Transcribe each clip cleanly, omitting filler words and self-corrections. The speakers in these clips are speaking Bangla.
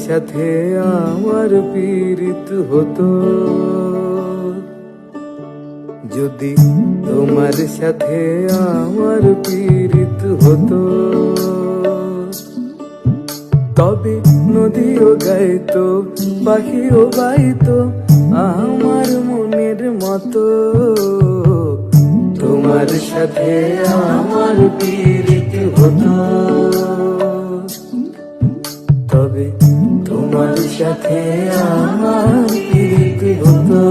সাথে আমার পীড়িত হতো, যদি তোমার সাথে আমার পীড়িত হতো, তবে নদীও গাইতো, পাখিও গাইতো আমার মনের মতো। তোমার সাথে আমার পীড়িত হতো, তবে তোমার সাথে আমার পীড়িত হতো।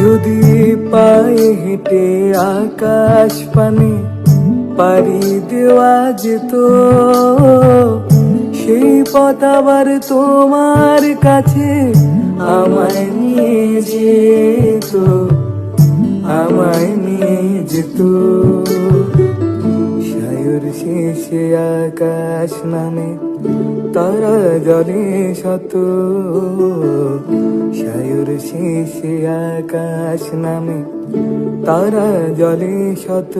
যদি পায়ে হেঁটে আকাশ পানে পাড়ি দেওয়া যেত, সেই পথ আবার তোমার কাছে আমায় নিয়ে যেত, আমায় নিয়ে যেত। সায়র শেষে আকাশ নামে তারা জলে শত, সায়র শেষে আকাশ নামে তারা জলে শত।